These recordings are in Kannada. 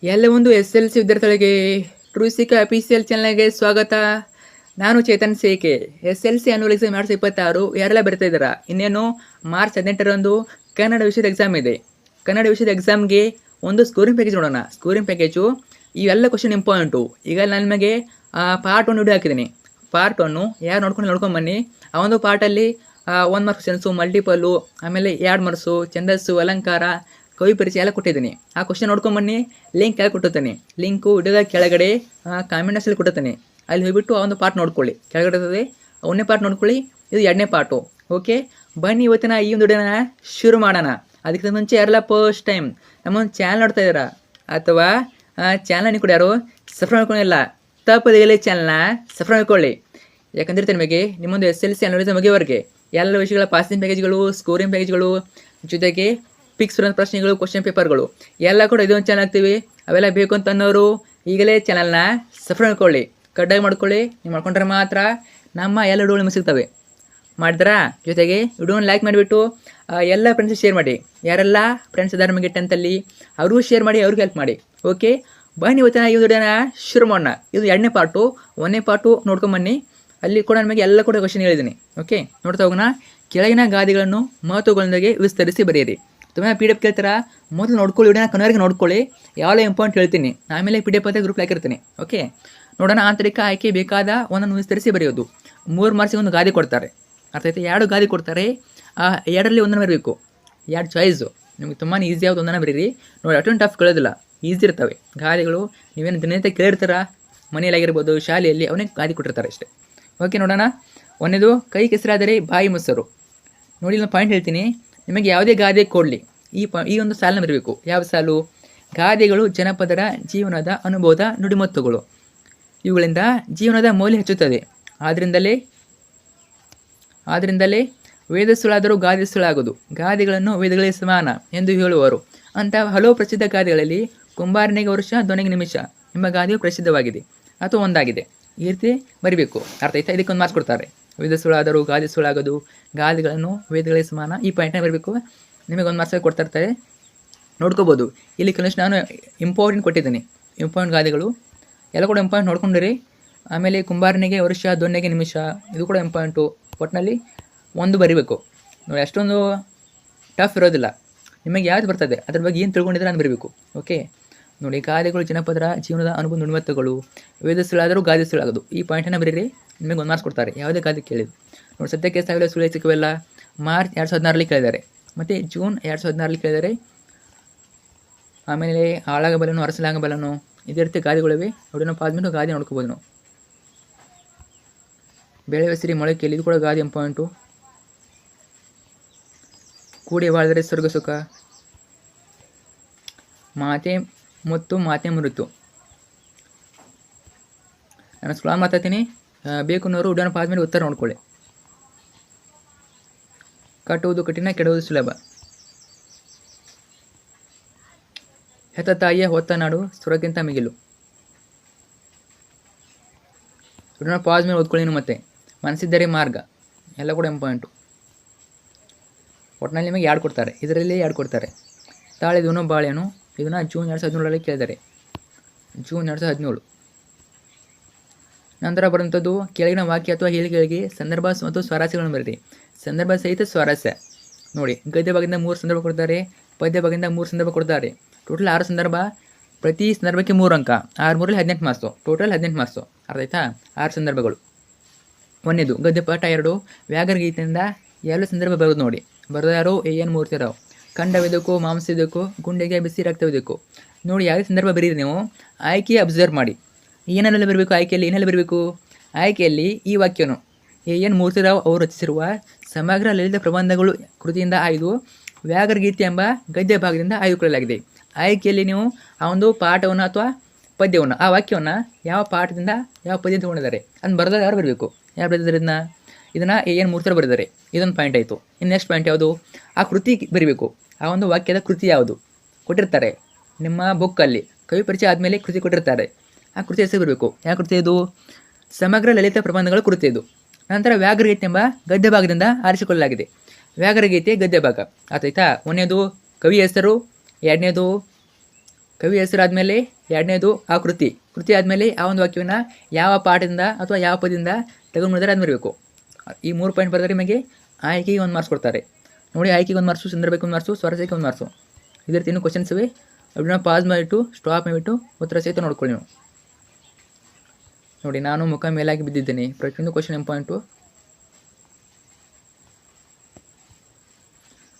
ಎಲ್ಲ ಒಂದು SLC ವಿದ್ಯಾರ್ಥಿಗಳಿಗೆ ಟ್ರೂಸಿಕ ಅಫಿಷಿಯಲ್ ಚಾನಲ್ಗೆ ಸ್ವಾಗತ. ನಾನು ಚೇತನ್ ಸೇಕೆ. SLC ಆನ್ಯುವಲ್ ಎಕ್ಸಾಮ್ 2026 ಯಾರೆಲ್ಲ ಬರ್ತಾ ಇದ್ದೀರಾ? ಇನ್ನೇನು ಮಾರ್ಚ್ 18ರಂದು ಕನ್ನಡ ವಿಷಯದ ಎಕ್ಸಾಮ್ ಇದೆ. ಕನ್ನಡ ವಿಷಯದ ಎಕ್ಸಾಮ್ಗೆ ಒಂದು ಸ್ಕೋರಿಂಗ್ ಪ್ಯಾಕೇಜ್ ನೋಡೋಣ. ಸ್ಕೋರಿಂಗ್ ಪ್ಯಾಕೇಜು ಇವೆಲ್ಲ ಕ್ವಶನ್ ಇಂಪಾರ್ಟೆಂಟು. ಈಗ ನಾನು ನಿಮಗೆ ಪಾರ್ಟ್ 1 ವಿಡಿಯೋ ಹಾಕಿದ್ದೀನಿ. ಪಾರ್ಟ್ 1 ಯಾರು ನೋಡ್ಕೊಂಬನ್ನಿ. ಆ ಒಂದು ಪಾರ್ಟಲ್ಲಿ 1 ಮಾರ್ಕ್ಸ್ ಕ್ವಶನ್ಸು, ಮಲ್ಟಿಪಲ್ಲು, ಆಮೇಲೆ 2 ಮಾರ್ಕ್ಸು, ಛಂದಸ್ಸು, ಅಲಂಕಾರ, ಕವಿ ಪರಿಚಯ ಎಲ್ಲ ಕೊಟ್ಟಿದ್ದೀನಿ. ಆ ಕ್ವಶನ್ ನೋಡ್ಕೊಂಬನ್ನಿ. ಲಿಂಕ್ ಕೆಳಗೆ ಕೊಟ್ಟಿರ್ತೀನಿ. ಲಿಂಕು ವಿಡಿಯೋದ ಕೆಳಗಡೆ ಕಾಮೆಂಟ್ಸಲ್ಲಿ ಕೊಟ್ಟಿರ್ತೀನಿ. ಅಲ್ಲಿ ಹೋಗ್ಬಿಟ್ಟು ಆ ಒಂದು ಪಾರ್ಟ್ ನೋಡ್ಕೊಳ್ಳಿ. ಕೆಳಗಡೆ ಇರ್ತದೆ, ಒಂದನೇ ಪಾರ್ಟ್ ನೋಡ್ಕೊಳ್ಳಿ. ಇದು 2ನೇ ಪಾರ್ಟು. ಓಕೆ, ಬನ್ನಿ ಇವತ್ತಿನ ಈ ಒಂದು ವಿಡಿಯೋನ ಶುರು ಮಾಡೋಣ. ಅದಕ್ಕಿಂತ ಮುಂಚೆ ಯಾರೆಲ್ಲ ಫಸ್ಟ್ ಟೈಮ್ ನಮ್ಮೊಂದು ಚಾನಲ್ ನೋಡ್ತಾ ಇದ್ದೀರಾ ಅಥವಾ ಚಾನಲ್ ನೀವು ಕೂಡ ಯಾರು ಸಬ್ಸ್ಕ್ರೈಬ್ ಮಾಡ್ಕೊಂಡಿಲ್ಲ, ತಪ್ಪದೇ ಚಾನಲ್ನ ಸಬ್ಸ್ಕ್ರೈಬ್ ಮಾಡ್ಕೊಳ್ಳಿ. ಯಾಕಂದ್ರೆ ನಿಮಗೆ ನಿಮ್ಮೊಂದು SLC ಅನಾಲಿಸಿಸ್ ಮುಗಿಯವರೆಗೆ ಎಲ್ಲ ವಿಷಯಗಳ ಪಾಸಿಂಗ್ ಪ್ಯಾಕೇಜ್ಗಳು, ಸ್ಕೋರಿಂಗ್ ಪ್ಯಾಕೇಜ್ಗಳು, ಜೊತೆಗೆ ಫಿಕ್ಸ್ ಪ್ರಶ್ನೆಗಳು, ಕ್ವಶನ್ ಪೇಪರ್ಗಳು ಎಲ್ಲ ಕೂಡ ಇದೊಂದು ಚಾನಲ್ ಹಾಕ್ತೀವಿ. ಅವೆಲ್ಲ ಬೇಕು ಅಂತ ಅನ್ನೋರು ಈಗಲೇ ಚಾನಲ್ನ ಸಬ್ಸ್ಕ್ರೈಬ್ ಮಾಡ್ಕೊಳ್ಳಿ, ಕಡ್ಡಾಯ ಮಾಡ್ಕೊಳ್ಳಿ. ನೀವು ಮಾಡ್ಕೊಂಡ್ರೆ ಮಾತ್ರ ನಮ್ಮ ಎಲ್ಲ ವಿಡಿಯೋ ನಿಮಗೆ ಸಿಗ್ತವೆ. ಮಾಡಿದ್ರಾ? ಜೊತೆಗೆ ವಿಡಿಯೋನ ಲೈಕ್ ಮಾಡಿಬಿಟ್ಟು ಎಲ್ಲ ಫ್ರೆಂಡ್ಸ್ ಶೇರ್ ಮಾಡಿ. ಯಾರೆಲ್ಲ ಫ್ರೆಂಡ್ಸ್ ಇದ್ದಾರೆ ನಮಗೆ 10th ಅವ್ರಿಗೂ ಶೇರ್ ಮಾಡಿ, ಅವ್ರಿಗೆ ಹೆಲ್ಪ್ ಮಾಡಿ. ಓಕೆ, ಬನ್ನಿ ಇವತ್ತಿನ ಈ ವಿಡಿಯೋನ ಶುರು ಮಾಡೋಣ. ಇದು 2ನೇ ಪಾರ್ಟು. 1ನೇ ಪಾರ್ಟು ನೋಡ್ಕೊಂಬನ್ನಿ. ಅಲ್ಲಿ ಕೂಡ ನಿಮಗೆ ಎಲ್ಲ ಕೂಡ ಕ್ವಶನ್ ಹೇಳಿದ್ದೀನಿ. ಓಕೆ, ನೋಡ್ತಾ ಹೋಗೋಣ. ಕೆಳಗಿನ ಗಾದೆಗಳನ್ನು ಮಹತ್ವಗಳೊಂದಿಗೆ ವಿಸ್ತರಿಸಿ ಬರೆಯಿರಿ. ತುಂಬ PDF ಕೇಳ್ತಾರ, ಮೊದಲು ನೋಡ್ಕೊಳ್ಳಿ, ವಿಡಿಯೋನ ಕೊನೆವರೆಗೆ ನೋಡ್ಕೊಳ್ಳಿ. ಯಾವೆಲ್ಲ ಇಂಪಾರ್ಟೆಂಟ್ ಹೇಳ್ತೀನಿ, ಆಮೇಲೆ PDF ಅಂತ ಗ್ರೂಪ್ ಹಾಕಿರ್ತೀನಿ. ಓಕೆ, ನೋಡೋಣ. ಆಂತರಿಕ ಆಯ್ಕೆ ಬೇಕಾದ ಒಂದನ್ನು ವಿಸ್ತರಿಸಿ ಬರೆಯೋದು. 3 ಮಾರ್ಕ್ಸಿಗೆ ಒಂದು ಗಾದೆ ಕೊಡ್ತಾರೆ. ಅರ್ಥ ಆಯ್ತು? 2 ಗಾದೆ ಕೊಡ್ತಾರೆ. 2ರಲ್ಲಿ ಒಂದನ್ನು ಬರಬೇಕು. 2 ಚಾಯ್ಸು. ನಿಮಗೆ ತುಂಬಾ ಈಸಿ ಯಾವ್ದು ಒಂದನ್ನು ಬರೀರಿ. ನೋಡಿ, ಅಟೆಂಡ್ ಟಫ್ ಕೇಳೋದಿಲ್ಲ, ಈಸಿ ಇರ್ತವೆ ಗಾದೆಗಳು. ನೀವೇನು ದಿನನಿತ್ಯ ಕೇಳಿರ್ತಾರ, ಮನೆಯಲ್ಲಾಗಿರ್ಬೋದು, ಶಾಲೆಯಲ್ಲಿ, ಅವನೇ ಗಾದೆ ಕೊಟ್ಟಿರ್ತಾರೆ ಅಷ್ಟೇ. ಓಕೆ, ನೋಡೋಣ. ಒಂದೇದು, ಕೈ ಕೆಸರಾದರೆ ಬಾಯಿ ಮೊಸರು. ನೋಡಿ, ನಾನು ಪಾಯಿಂಟ್ ಹೇಳ್ತೀನಿ. ನಿಮಗೆ ಯಾವುದೇ ಗಾದೆ ಕೊಡಲಿ, ಈ ಒಂದು ಸಾಲನ್ನ ಬರಬೇಕು. ಯಾವ ಸಾಲು? ಗಾದೆಗಳು ಜನಪದರ ಜೀವನದ ಅನುಭವದ ನುಡಿಮತ್ತುಗಳು. ಇವುಗಳಿಂದ ಜೀವನದ ಮೌಲ್ಯ ಹೆಚ್ಚುತ್ತದೆ. ಆದ್ದರಿಂದಲೇ ವೇದ ಸುಳ್ಳಾದರೂ ಗಾದೆ ಸುಳ್ಳಾಗದು, ಗಾದೆಗಳನ್ನು ವೇದಗಳೇ ಸಮಾನ ಎಂದು ಹೇಳುವರು ಅಂತ ಹಲವು ಪ್ರಸಿದ್ಧ ಗಾದೆಗಳಲ್ಲಿ ಕುಂಬಾರನಿಗೆ ವರ್ಷ, ದೊನೆಗೆ ನಿಮಿಷ ಎಂಬ ಗಾದೆಯು ಪ್ರಸಿದ್ಧವಾಗಿದೆ ಅಥವಾ ಒಂದಾಗಿದೆ. ಈ ರೀತಿ ಬರಿಬೇಕು. ಅರ್ಥ ಆಯ್ತಾ? ಇದಕ್ಕೊಂದು ಮಾರ್ಕ್ಸ್ ಕೊಡ್ತಾರೆ. ವೇದ ಸುಳ್ಳಾದರೂ ಗಾದೆ ಸುಳ್ಳಾಗದು, ಗಾದೆಗಳನ್ನು ವೇದಗಳೇ ಸಮಾನ. ಈ ಪಾಯಿಂಟ್ನ ಬರಬೇಕು. ನಿಮಗೆ ಒಂದು ಮಾರ್ಕ್ಸ್ ಕೊಡ್ತಾ ಇರ್ತಾರೆ, ನೋಡ್ಕೋಬೋದು. ಇಲ್ಲಿ ಕೆಲವಷ್ಟು ನಾನು ಇಂಪಾರ್ಟೆಂಟ್ ಕೊಟ್ಟಿದ್ದೀನಿ. ಇಂಪಾರ್ಟೆಂಟ್ ಗಾದೆಗಳು ಎಲ್ಲ ಕೂಡ ಇಂಪಾರ್ಟೆಂಟ್ ನೋಡ್ಕೊಂಡಿರಿ. ಆಮೇಲೆ ಕುಂಬಾರನಿಗೆ ವರ್ಷ, ದೊನ್ನೆಗೆ ನಿಮಿಷ, ಇದು ಕೂಡ ಇಂಪಾರ್ಟೆಂಟು. ಒಟ್ಟಿನಲ್ಲಿ ಒಂದು ಬರಿಬೇಕು. ನೋಡಿ, ಅಷ್ಟೊಂದು ಟಫ್ ಇರೋದಿಲ್ಲ. ನಿಮಗೆ ಯಾವ್ದು ಬರ್ತದೆ ಅದ್ರ ಬಗ್ಗೆ ಏನು ತಿಳ್ಕೊಂಡಿದ್ರೆ ನಾನು ಬರೀಬೇಕು. ಓಕೆ, ನೋಡಿ. ಗಾದೆಗಳು ಜನಪದರ ಜೀವನದ ಅನುಭವ ನುಡಿಮತ್ತುಗಳು, ವೇದ ಸುಳ್ಳಾದರೂ ಗಾದೆ ಸುಳ್ಳಾಗೋದು. ಈ ಪಾಯಿಂಟನ್ನು ಬರೀರಿ. ನಿಮಗೆ ಒಂದು ಮಾರ್ಕ್ಸ್ ಕೊಡ್ತಾರೆ. ಯಾವುದೇ ಗಾದೆ ಕೇಳಿದ್ರು. ನೋಡಿ, ಸದ್ಯಕ್ಕೆ ಸಾವಿರ ಸುಳ್ಳು ಸಿಕ್ಕವೆಲ್ಲ ಮಾರ್ಚ್ 2016ರಲ್ಲಿ ಕೇಳಿದ್ದಾರೆ, ಮತ್ತು ಜೂನ್ 2016ರಲ್ಲಿ ಕೇಳಿದ್ದಾರೆ. ಆಮೇಲೆ ಆಳಾಗಬಲ್ಲನು, ಅರಸಲಾಗಬಲ್ಲನು, ಇದೇ ರೀತಿ ಗಾದೆಗಳಿವೆ. ನೋಡಿ, ನಾವು ಪಾದ್ಮೇಲೆ ಗಾದೆ ನೋಡ್ಕೋಬೋದು. ನಾವು ಬೆಳೆ ಹೆಸರಿ ಮೊಳಕೆಯಲ್ಲಿ, ಇದು ಕೂಡ ಗಾದೆ ಇಂಪಾರ್ಟೆಂಟು. ಕೂಡಿ ಬಾಳಿದರೆ ಸ್ವರ್ಗ ಸುಖ, ಮಾತೆ ಮುತ್ತು ಮಾತೆ ಮೃತು. ನಾನು ಸ್ಕ್ರಾಲ್ ಮಾತಾಡ್ತೀನಿ, ಬೇಕು ಅನ್ನೋರು ವಿಡಿಯೋನ ಪಾದ್ಮೇಲೆ ಉತ್ತರ ನೋಡ್ಕೊಳ್ಳಿ. ಕಟ್ಟುವುದು ಕಠಿಣ, ಕೆಡುವುದು ಸುಲಭ. ಹೆತ್ತ ತಾಯಿಯ ಹೊತ್ತ ನಾಡು ಸ್ವರ್ಗಕ್ಕಿಂತ ಮಿಗಿಲು. ವಿಡಿಯೋನ ಪಾಸ್ ಮೇಲೆ ಓದ್ಕೊಳ್ಳಿ. ಮತ್ತೆ ಮನಸ್ಸಿದ್ದರೆ ಮಾರ್ಗ, ಎಲ್ಲ ಕೂಡ ಇಂಪಾರ್ಟೆಂಟು. ಒಟ್ಟಿನಲ್ಲಿ ನಿಮಗೆ 2 ಕೊಡ್ತಾರೆ. ಇದರಲ್ಲಿ 2 ಕೊಡ್ತಾರೆ. ತಾಳೆದೂನು ಬಾಳೆಹಣ್ಣು, ಇದನ್ನು ಜೂನ್ 2017ರಲ್ಲಿ ಕೇಳಿದ್ದಾರೆ. ಜೂನ್ 2017. ನಂತರ ಬರುವಂಥದ್ದು, ಕೆಳಗಿನ ವಾಕ್ಯ ಅಥವಾ ಹೇಳಿಕೆಗಳಿಗೆ ಸಂದರ್ಭ ಮತ್ತು ಸ್ವಾರಸ್ಯಗಳನ್ನು ಬರೀರಿ. ಸಂದರ್ಭ ಸಹಿತ ಸ್ವಾರಸ್ಯ. ನೋಡಿ, ಗದ್ಯ ಭಾಗದಿಂದ 3 ಸಂದರ್ಭ ಕೊಡ್ತಾರೆ, ಪದ್ಯ ಭಾಗದಿಂದ 3 ಸಂದರ್ಭ ಕೊಡ್ತಾರೆ. ಟೋಟಲ್ 6 ಸಂದರ್ಭ. ಪ್ರತಿ ಸಂದರ್ಭಕ್ಕೆ 3 ಅಂಕ. 6 3ರಲ್ಲಿ 18 ಮಾರ್ಕ್ಸು. Total 18 marks. ಅರ್ಥ ಆಯ್ತಾ? 6 ಸಂದರ್ಭಗಳು. ಒಂದೇದು ಗದ್ಯ ಪಾಠ 2, ವ್ಯಾಘ್ರ ಗೀತೆಯಿಂದ ಎಲ್ಲ ಸಂದರ್ಭ ಬರೋದು. ನೋಡಿ, ಬರೆದಾರೋ AN ಮೂರ್ತಿರಾವ್. ಖಂಡವಿದಕ್ಕೂ, ಮಾಂಸವಿದಕ್ಕೂ, ಗುಂಡೆಗೆ ಬಿಸಿ ರಕ್ತವಿದಕ್ಕೂ. ನೋಡಿ, ಯಾವುದೇ ಸಂದರ್ಭ ಬರೀರಿ. ನೀವು ಆಯ್ಕೆ ಅಬ್ಸರ್ವ್ ಮಾಡಿ. ಏನೆಲ್ಲ ಬರಬೇಕು ಆಯ್ಕೆಯಲ್ಲಿ? ಏನೆಲ್ಲ ಬರಬೇಕು ಆಯ್ಕೆಯಲ್ಲಿ? ಈ ವಾಕ್ಯನು AN ಮೂರ್ತಿರಾವ್ ಅವರು ರಚಿಸಿರುವ ಸಮಗ್ರ ಲಲಿತ ಪ್ರಬಂಧಗಳು ಕೃತಿಯಿಂದ ಆಯ್ದು ವ್ಯಾಘ್ರಗೀತೆ ಎಂಬ ಗದ್ಯ ಭಾಗದಿಂದ ಆಯ್ದುಕೊಳ್ಳಲಾಗಿದೆ. ಆಯ್ಕೆಯಲ್ಲಿ ನೀವು ಆ ಒಂದು ಪಾಠವನ್ನು ಅಥವಾ ಪದ್ಯವನ್ನು, ಆ ವಾಕ್ಯವನ್ನು ಯಾವ ಪಾಠದಿಂದ ಯಾವ ಪದ್ಯ ತಗೊಂಡಿದ್ದಾರೆ ಅದನ್ನು ಬರೆದಾಗ ಯಾರು ಬರಬೇಕು? ಯಾರು ಬರೆದಿದ್ದಾರೆ ಇದನ್ನು AN ಮೂರ್ತಿರಾವ್ ಬರೆದಿದ್ದಾರೆ. ಇದೊಂದು ಪಾಯಿಂಟ್ ಆಯಿತು. ಇನ್ನು ನೆಕ್ಸ್ಟ್ ಪಾಯಿಂಟ್ ಯಾವುದು? ಆ ಕೃತಿ ಬರೀಬೇಕು. ಆ ಒಂದು ವಾಕ್ಯದ ಕೃತಿ ಯಾವುದು ಕೊಟ್ಟಿರ್ತಾರೆ ನಿಮ್ಮ ಬುಕ್ಕಲ್ಲಿ. ಕವಿ ಪರಿಚಯ ಆದಮೇಲೆ ಕೃತಿ ಕೊಟ್ಟಿರ್ತಾರೆ. ಆ ಕೃತಿ ಹೆಸರು ಬರಬೇಕು. ಯಾವ ಕೃತಿ ಇದು? ಸಮಗ್ರ ಲಲಿತ ಪ್ರಬಂಧಗಳ ಕೃತಿ ಇದು. ನಂತರ ವ್ಯಾಘ್ರಗೀತೆ ಎಂಬ ಗದ್ಯ ಭಾಗದಿಂದ ಆರಿಸಿಕೊಳ್ಳಲಾಗಿದೆ. ವ್ಯಾಘ್ರಗೀತೆ ಗದ್ಯ ಭಾಗ. ಆಯ್ತಾ? ಒಂದನೇದು ಕವಿ ಹೆಸರು, ಎರಡನೇದು ಕವಿ ಹೆಸರಾದಮೇಲೆ ಎರಡನೇದು ಆ ಕೃತಿ ಆದಮೇಲೆ ಆ ಒಂದು ವಾಕ್ಯವನ್ನು ಯಾವ ಪಾಠದಿಂದ ಅಥವಾ ಯಾವ ಪದದಿಂದ ತೆಗೆದುಕೊಂಡಿದ್ದಾರೆ ಅದು ಬರಬೇಕು. ಈ 3 ಪಾಯಿಂಟ್ ಬರೆದರೆ ನಿಮಗೆ ಆಯ್ಕೆಗೆ 1 ಮಾರ್ಕ್ಸ್ ಕೊಡ್ತಾರೆ. ನೋಡಿ, ಆಯ್ಕೆಗೆ 1 ಮಾರ್ಕ್ಸು, ಸಂದರ್ಭಕ್ಕೆ 1 ಮಾರ್ಕ್ಸು, ಸ್ವರಸಕ್ಕೆ 1 ಮಾರ್ಕ್ಸು. ಇದೇ ರೀತಿ ಇನ್ನೂ ಕ್ವಶನ್ಸ್ ಇವೆ. ಅದನ್ನ ಪಾಸ್ ಮಾಡಿಬಿಟ್ಟು ಸ್ಟಾಪ್ ಮಾಡಿಬಿಟ್ಟು ಉತ್ತರ ಸಹಿತ ನೋಡ್ಕೊಳ್ಳಿ ನೀವು. ನೋಡಿ, ನಾನು ಮುಖ ಮೇಲಾಗಿ ಬಿದ್ದಿದ್ದೇನೆ. ಪ್ರತಿಯೊಂದು ಕ್ವಶನ್ ಇಂಪಾರ್ಟೆಂಟು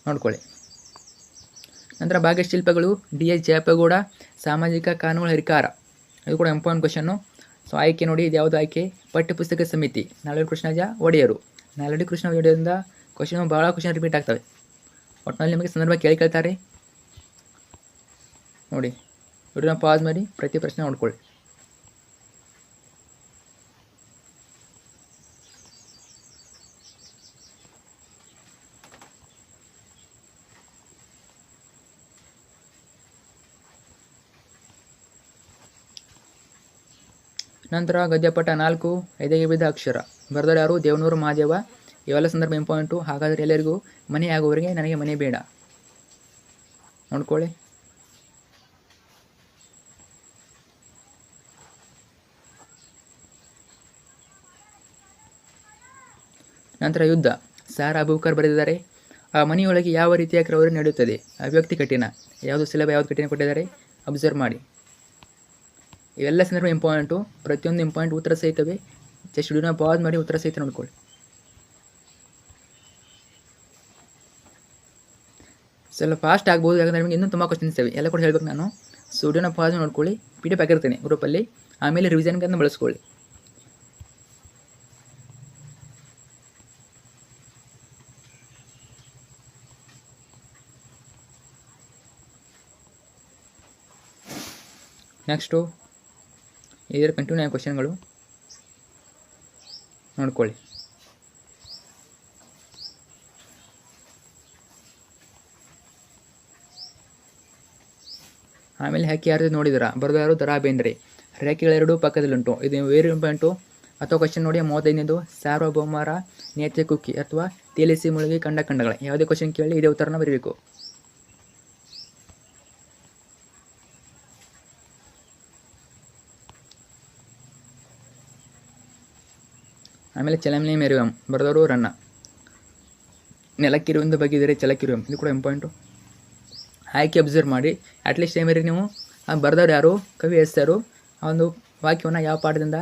ನೋಡ್ಕೊಳ್ಳಿ. ನಂತರ ಭಾಗ್ಯಶಿಲ್ಪಗಳು D.H. ಜಯಪ್ಪಗೌಡ, ಸಾಮಾಜಿಕ ಕಾನೂನು ಹರಿಕಾರ, ಇದು ಕೂಡ ಇಂಪಾರ್ಟೆಂಟ್ ಕ್ವಶನ್ನು. ಸೊ ಆಯ್ಕೆ ನೋಡಿ, ಇದು ಯಾವುದು ಆಯ್ಕೆ? ಪಠ್ಯಪುಸ್ತಕ ಸಮಿತಿ. ನಾಲ್ವಡಿ ಕೃಷ್ಣರಾಜ ಒಡೆಯರು. ನಾಲ್ವಡಿ ಕೃಷ್ಣ ಒಡೆಯರಿಂದ ಕ್ವಶನ್ ಭಾಳ ಕ್ವಶನ್ ರಿಪೀಟ್ ಆಗ್ತವೆ. ಒಟ್ಟಿನಲ್ಲಿ ನಿಮಗೆ ಸಂದರ್ಭ ಕೇಳ್ತಾರೆ. ನೋಡಿ, ವಿಡಿಯೋನ ಪಾಸ್ ಮಾಡಿ ಪ್ರತಿ ಪ್ರಶ್ನೆ ನೋಡ್ಕೊಳ್ಳಿ. ನಂತರ ಗದ್ಯಪಟ 4 ಐದೆಗೆ ಬಿದ್ದ ಅಕ್ಷರ. ಬರೆದರೆ ಯಾರು? ದೇವನೂರು ಮಹಾದೇವ. ಇವೆಲ್ಲ ಸಂದರ್ಭ ಇಂಪಾರ್ಟೆಂಟು. ಹಾಗಾದರೆ ಎಲ್ಲರಿಗೂ ಮನೆ ಆಗುವವರೆಗೆ ನನಗೆ ಮನೆ ಬೇಡ ನೋಡ್ಕೊಳ್ಳಿ. ನಂತರ ಯುದ್ಧ. ಸಾರಾ ಅಬೂಬಕರ್ ಬರೆದಿದ್ದಾರೆ. ಆ ಮನೆಯೊಳಗೆ ಯಾವ ರೀತಿಯ ಕ್ರೌರ್ಯ ನಡೆಯುತ್ತದೆ? ಅಭಿವ್ಯಕ್ತಿ ಕಠಿಣ. ಯಾವುದು ಸುಲಭ, ಯಾವುದು ಕಠಿಣ ಕೊಟ್ಟಿದ್ದಾರೆ ಅಬ್ಸರ್ವ್ ಮಾಡಿ. ಇವೆಲ್ಲ ಸಂದರ್ಭ ಇಂಪಾರ್ಟೆಂಟು. ಪ್ರತಿಯೊಂದು ಇಂಪಾರ್ಟೆಂಟ್ ಉತ್ತರ ಸಹಿತವೆ. ಜಸ್ಟ್ ವಿಡಿಯೋನ ಪಾಸ್ ಮಾಡಿ ಉತ್ತರ ಸಹಿತ ನೋಡ್ಕೊಳ್ಳಿ. ಸ್ವಲ್ಪ ಫಾಸ್ಟ್ ಆಗ್ಬೋದು, ಯಾಕಂದರೆ ನಿಮಗೆ ಇನ್ನೂ ತುಂಬ ಕ್ವಶನ್ಸ್ ಇವೆ. ಎಲ್ಲ ಕೂಡ ಹೇಳ್ಬೇಕು ನಾನು. ಸೊ ವಿಡಿಯೋನ ಪಾಸ್ ನೋಡ್ಕೊಳ್ಳಿ. PDF ಹಾಕಿರ್ತೀನಿ ಗ್ರೂಪಲ್ಲಿ. ಆಮೇಲೆ ರಿವಿಷನ್ಗೆ ಅದನ್ನು ಬಳಸ್ಕೊಳ್ಳಿ. ನೆಕ್ಸ್ಟು ಇದರ ಕಂಟಿನ್ಯೂ ಆಗಿ ಕ್ವಶನ್ಗಳು ನೋಡ್ಕೊಳ್ಳಿ. ಆಮೇಲೆ ಹಕ್ಕಿ ಯಾರು ನೋಡಿದಿರಾ? ಬರೆದು ಯಾರು? ದರಾ ಬೇಂದ್ರೆ. ರೇಖೆಗಳೆರಡು ಪಕ್ಕದಲ್ಲುಂಟು. ಇದು ವೇರಿ ಇಂಪಾರ್ಟೆಂಟು. ಅಥವಾ ಕ್ವಶನ್ ನೋಡಿ 35ನೇದು. ಸಾರ್ವಭೌಮರ ನೇತ್ಯ ಕುಕ್ಕಿ ಅಥವಾ ತೇಲಿಸಿ ಮುಳುಗಿ ಕಂಡ ಖಂಡಗಳ. ಯಾವುದೇ ಕ್ವಶನ್ ಕೇಳಿ ಇದೇ ಉತ್ತರನ ಬರೀಬೇಕು. ಆಮೇಲೆ ಚಲಮನೆ ಮೆರುವಂ. ಬರೆದವರು ರನ್ನ. ನೆಲಕ್ಕಿರುವಂದು ಬಗ್ಗಿದರೆ ಚಲಕ್ಕಿರುವಂ. ಇದು ಕೂಡ ಇಂಪಾರ್ಟೆಂಟು. ಆಯ್ಕೆ ಅಬ್ಸರ್ವ್ ಮಾಡಿ. ಅಟ್ಲೀಸ್ಟ್ ಏನ್ ಬರೀ ನೀವು ಬರೆದವ್ರು ಯಾರು, ಕವಿ ಹೆಸರು, ಆ ಒಂದು ವಾಕ್ಯವನ್ನು ಯಾವ ಪಾಠದಿಂದ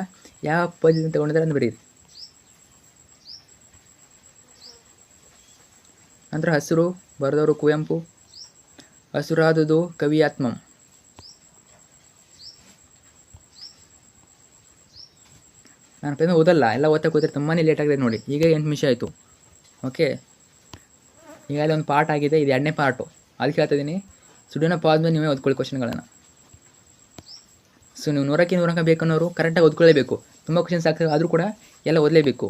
ಯಾವ ಪದ್ಯದಿಂದ ತಗೊಂಡಿದ್ದಾರೆ ಅಂತ ಬರೀರಿ. ನಂತರ ಹಸಿರು. ಬರೆದವರು ಕುವೆಂಪು. ಹಸುರಾದುದು ಕವಿಯಾತ್ಮಂ. ನಾನು ಪೇನ ಓದಲ್ಲ, ಎಲ್ಲ ಓದ್ತಾ ಕೂತಿರಿ. ತುಂಬಾ ಲೇಟ್ ಆಗಿದೆ ನೋಡಿ. ಈಗ 8 ನಿಮಿಷ ಆಯಿತು. ಓಕೆ, ಈಗಾಗಲೇ ಒಂದು ಪಾರ್ಟ್ ಆಗಿದೆ. ಇದು 2ನೇ ಪಾರ್ಟು. ಅದಕ್ಕೆ ಹೇಳ್ತಾ ಇದ್ದೀನಿ. ಸ್ಟುಡಿಯೋನ ಪಾಸ್ ಮೇಲೆ ನೀವೇ ಓದ್ಕೊಳ್ಳಿ ಕ್ವಶನ್ಗಳನ್ನು. ಸೊ ನೀವು 100ಕ್ಕೆ 100 ಅಂಕ ಬೇಕನ್ನೋರು ಕರೆಕ್ಟಾಗಿ ಓದ್ಕೊಳ್ಳೇಬೇಕು. ತುಂಬ ಕ್ವಶನ್ಸ್ ಆಗ್ತವೆ, ಆದರೂ ಕೂಡ ಎಲ್ಲ ಓದಲೇಬೇಕು.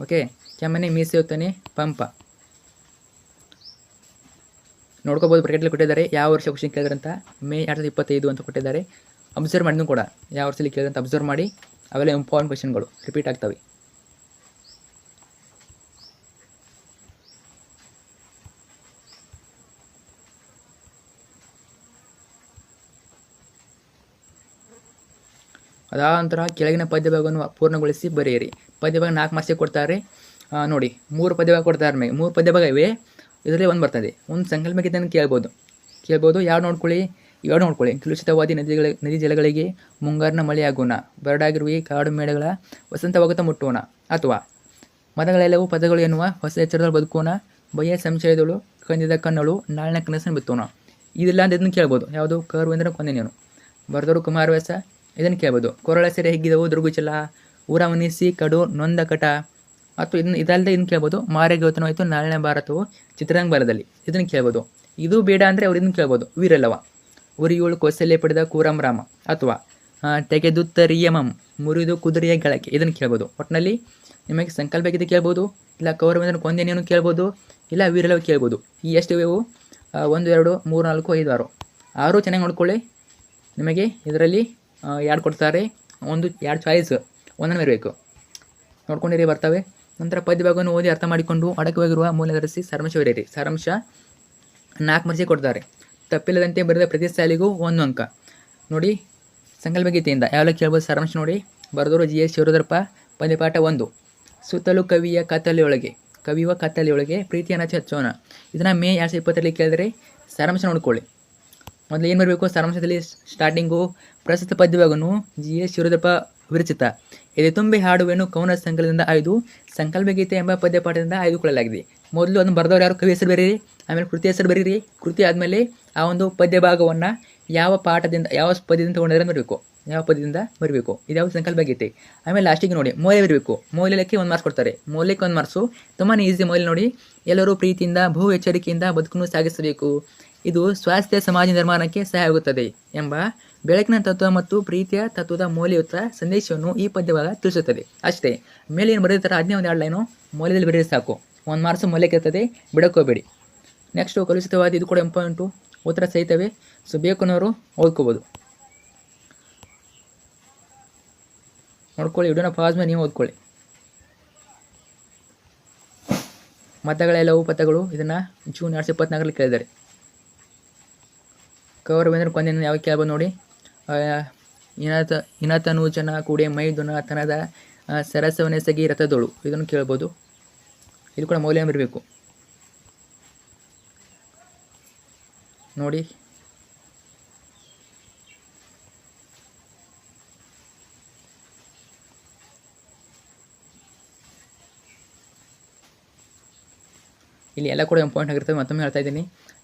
ಓಕೆ, ಕೆಮ್ಮನೆ ಮೀಸೆ ಹೊತ್ತಾನೆ ಪಂಪ ನೋಡ್ಕೋಬೋದು. ಬ್ರಾಕೆಟಲ್ಲಿ ಕೊಟ್ಟಿದ್ದಾರೆ ಯಾವ ವರ್ಷ ಕ್ವಶನ್ ಕೇಳಿದ್ರೆ ಅಂತ. ಮೇ 2025 ಅಂತ ಕೊಟ್ಟಿದ್ದಾರೆ. ಅಬ್ಸರ್ವ್ ಮಾಡಿದ್ನು ಕೂಡ ಯಾವ ವರ್ಷದಲ್ಲಿ ಕೇಳಿದ್ರೆ ಅಂತ ಅಬ್ಸರ್ವ್ ಮಾಡಿ. ಅವೆಲ್ಲ ಇಂಪಾರ್ಟೆಂಟ್ ಕ್ವಶನ್ಗಳು ರಿಪೀಟ್ ಆಗ್ತವೆ. ಅದಾದ ನಂತರ ಕೆಳಗಿನ ಪದ್ಯಭಾಗವನ್ನು ಪೂರ್ಣಗೊಳಿಸಿ ಬರೆಯಿರಿ. ಪದ್ಯಭಾಗ 4 ಮಾರ್ಕ್ಸಿಗೆ ಕೊಡ್ತಾರೆ. ನೋಡಿ, 3 ಪದ್ಯಭಾಗ ಕೊಡ್ತಾರೆ. ನಮಗೆ 3 ಪದ್ಯಭಾಗ ಇವೆ. ಇದರಲ್ಲಿ ಒಂದು ಬರ್ತದೆ. ಒಂದು ಸಂಕಲ್ಪ ಗೀತೆಯನ್ನು ಕೇಳ್ಬೋದು. ಯಾರು ನೋಡ್ಕೊಳ್ಳಿ? ಇವಾಗ ನೋಡ್ಕೊಳ್ಳಿ. ಕಲುಷಿತವಾದಿ ನದಿ ಜಲಗಳಿಗೆ ಮುಂಗಾರಿನ ಮಳೆಯಾಗೋಣ. ಬರಡಾಗಿರುವ ಕಾಡು ಮೇಡಗಳ ವಸಂತವಾಗುತ್ತಾ ಮುಟ್ಟೋಣ. ಅಥವಾ ಮದಗಳೆಲ್ಲವೂ ಪದಗಳು ಎನ್ನುವ ಹೊಸ ಎಚ್ಚರದಲ್ಲಿ ಬದುಕೋಣ. ಬಯ್ಯ ಸಂಶಯದಳು ಕಂದಿದ ಕಣ್ಣಳು ನಾಳಿನ ಕನಸನ್ನು ಬಿತ್ತೋಣ. ಇದೆಲ್ಲ ಅಂತ ಇದನ್ನು ಕೇಳ್ಬೋದು. ಯಾವುದು? ಕರುವೆಂದ್ರೆ ಕೊಂದೆ ನೀನು. ಬರೆದವರು ಕುಮಾರವ್ಯಾಸ. ಇದನ್ನು ಕೇಳ್ಬೋದು. ಕೊರಳ ಸೆರೆ ಹಿಗ್ಗಿದವು ದುರ್ಗುಚಲ ಊರ ಮುನಿಸಿ ಕಡು ನೊಂದ ಕಟ. ಅಥವಾ ಇದಲ್ಲದೆ ಇದನ್ನು ಕೇಳ್ಬೋದು. ಮಾರೆಗೌತನವಾಯಿತು ನಾಳಿನ ಭಾರತವು ಚಿತ್ರರಂಗ ಬಾರದಲ್ಲಿ. ಇದನ್ನು ಕೇಳ್ಬೋದು. ಇದು ಬೇಡ ಅಂದರೆ ಅವ್ರು ಇದನ್ನು ಕೇಳ್ಬೋದು. ವೀರಲ್ಲವ ಉರಿಯೋಳು ಕೌಶಲ್ಯ ಪಡೆದ ಕೂರಂ ರಾಮ. ಅಥವಾ ತೆಗೆದುತ್ತರಿಯಮಂ ಮುರಿದು ಕುದುರೆಯ ಗಳಕ್ಕೆ. ಇದನ್ನು ಕೇಳ್ಬೋದು. ಒಟ್ಟಿನಲ್ಲಿ ನಿಮಗೆ ಸಂಕಲ್ಪ ಗೀತೆ ಕೇಳ್ಬೋದು, ಇಲ್ಲ ಕೌರವೇಂದ್ರ ಕೊಂದೇನೇನು ಕೇಳ್ಬೋದು, ಇಲ್ಲ ವೀರಲ್ಲವ ಕೇಳ್ಬೋದು. ಈ ಎಷ್ಟು ಇವೆವು? 1 2 3 4 5 6 ಚೆನ್ನಾಗಿ ನೋಡ್ಕೊಳ್ಳಿ. ನಿಮಗೆ ಇದರಲ್ಲಿ 2 ಕೊಡ್ತಾರೆ. 2 ಚಾಯ್ಸ್, ಒಂದನ್ನು ಬರಬೇಕು. ನೋಡ್ಕೊಂಡಿರಿ, ಬರ್ತವೆ. ನಂತರ ಪದ್ಯಭಾಗವನ್ನು ಓದಿ ಅರ್ಥ ಮಾಡಿಕೊಂಡು ಅಡಕವಾಗಿರುವ ಮೂಲಧರಿಸಿ ಸಾರಾಂಶ ಬರೆಯಿರಿ. ಸಾರಾಂಶ 4 ಮಾರ್ಕ್ಸಿಗೆ ಕೊಡ್ತಾರೆ. ತಪ್ಪಿಲ್ಲದಂತೆ ಬರೆದ ಪ್ರತಿ ಸಾಲಿಗೂ 1 ಅಂಕ. ನೋಡಿ, ಸಂಕಲ್ಪ ಗೀತೆಯಿಂದ ಯಾವೆಲ್ಲ ಕೇಳ್ಬೋದು ಸಾರಾಂಶ ನೋಡಿ. ಬರೆದವರು GS ಶಿವರುದ್ರಪ್ಪ. ಪದ್ಯಪಾಠ 1, ಸುತ್ತಲೂ ಕವಿಯುವ ಕತ್ತಲೆಯೊಳಗೆ ಪ್ರೀತಿಯನ್ನು ಹಚ್ಚೋಣ. ಇದನ್ನು ಮೇ 2020ರಲ್ಲಿ ಕೇಳಿದರೆ ಸಾರಾಂಶ ನೋಡ್ಕೊಳ್ಳಿ. ಮೊದಲು ಏನು ಬರಬೇಕು ಸಾರಾಂಶದಲ್ಲಿ ಸ್ಟಾರ್ಟಿಂಗು ಪ್ರಸ್ತುತ ಪದ್ಯವಾಗನು GS ಶಿವರುದ್ರಪ್ಪ ವಿರಚಿತ. ಎದೆ ತುಂಬಿ ಹಾಡುವೆನು ಕವನ ಸಂಕಲನದಿಂದ ಆಯ್ದು ಸಂಕಲ್ಪ ಗೀತೆ ಎಂಬ ಪದ್ಯಪಾಠದಿಂದ ಆಯ್ದುಕೊಳ್ಳಲಾಗಿದೆ. ಮೊದಲು ಅದನ್ನು ಬರೆದವರು ಯಾರು, ಕವಿ ಹೆಸರು ಬರೀರಿ, ಆಮೇಲೆ ಕೃತಿ ಹೆಸರು ಬರೀರಿ. ಕೃತಿ ಆದಮೇಲೆ ಆ ಒಂದು ಪದ್ಯ ಭಾಗವನ್ನು ಯಾವ ಪದ್ಯದಿಂದ ತೊಗೊಂಡಿದ್ರೆ ಬರಬೇಕು, ಯಾವ ಪದ್ಯದಿಂದ ಬರಬೇಕು. ಇದ್ಯಾವುದು ಸಂಕಲ್ಪ ಗೀತೆ. ಆಮೇಲೆ ಲಾಸ್ಟಿಗೆ ನೋಡಿ ಮೌಲ್ಯ ಬರಬೇಕು. ಮೌಲ್ಯಕ್ಕೆ 1 ಮಾರ್ಕ್ಸ್ ಕೊಡ್ತಾರೆ. ಮೌಲ್ಯಕ್ಕೆ 1 ಮಾರ್ಕ್ಸು. ತುಂಬಾ ಈಸಿ ಮೌಲ್ಯ ನೋಡಿ. ಎಲ್ಲರೂ ಪ್ರೀತಿಯಿಂದ ಬಹು ಎಚ್ಚರಿಕೆಯಿಂದ ಬದುಕನ್ನು ಸಾಗಿಸಬೇಕು. ಇದು ಸ್ವಾಸ್ಥ್ಯ ಸಮಾಜ ನಿರ್ಮಾಣಕ್ಕೆ ಸಹಾಯ ಆಗುತ್ತದೆ ಎಂಬ ಬೆಳಕಿನ ತತ್ವ ಮತ್ತು ಪ್ರೀತಿಯ ತತ್ವದ ಮೌಲ್ಯಯುತ ಸಂದೇಶವನ್ನು ಈ ಪದ್ಯವಾಗ ತಿಳಿಸುತ್ತದೆ. ಅಷ್ಟೇ. ಮೇಲೆ ಏನು ಬರೆದಿರ್ತಾರೆ ಅದನ್ನೇ ಒಂದು 2 ಲೈನು ಮೌಲ್ಯದಲ್ಲಿ ಬರೆದರೆ ಸಾಕು. 1 ಮಾರ್ಕ್ಸು ಮೌಲ್ಯಕ್ಕೆ ಇರ್ತದೆ, ಬಿಡಕೋಬೇಡಿ. ನೆಕ್ಸ್ಟು ಕಲುಷಿತವಾದ, ಇದು ಕೂಡ ಇಂಪಾರ್ಟೆಂಟು, ಉತ್ತರ ಸಹಿತವೇ. ಸೊ ಬೇಕನ್ನೋರು ಓದ್ಕೋಬೋದು. ನೋಡ್ಕೊಳ್ಳಿ, ವಿಡಿಯೋನ ಪಾಸ್ ಮಾಡಿ ನೀವು ಓದ್ಕೊಳ್ಳಿ. ಮತಗಳೆಲ್ಲವೂ ಪಥಗಳು, ಇದನ್ನು ಜೂನ್ 2024ರಲ್ಲಿ ಕೇಳಿದ್ದಾರೆ. ಕೌರವೇಂದ್ರ ಕೊಂದಿನ ಯಾವ ಕೇಳ್ಬೋದು ನೋಡಿ. ಇನತನೂಜನ ಕೂಡೆ ಮೈದುನ ತನದ ಸರಸವನೆಸಗಿ ರಥದೋಳು, ಇದನ್ನು ಕೇಳ್ಬೋದು. ಇದು ಕೂಡ ಮೌಲ್ಯ ಬರಬೇಕು ನೋಡಿ. ಇಲ್ಲಿ ಎಲ್ಲ ಕೂಡ ಇಂಪಾರ್ಟೆಂಟ್ ಆಗಿರ್ತವೆ. ಮತ್ತೊಮ್ಮೆ ಹೇಳ್ತಾ ಇದ್ದೀನಿ,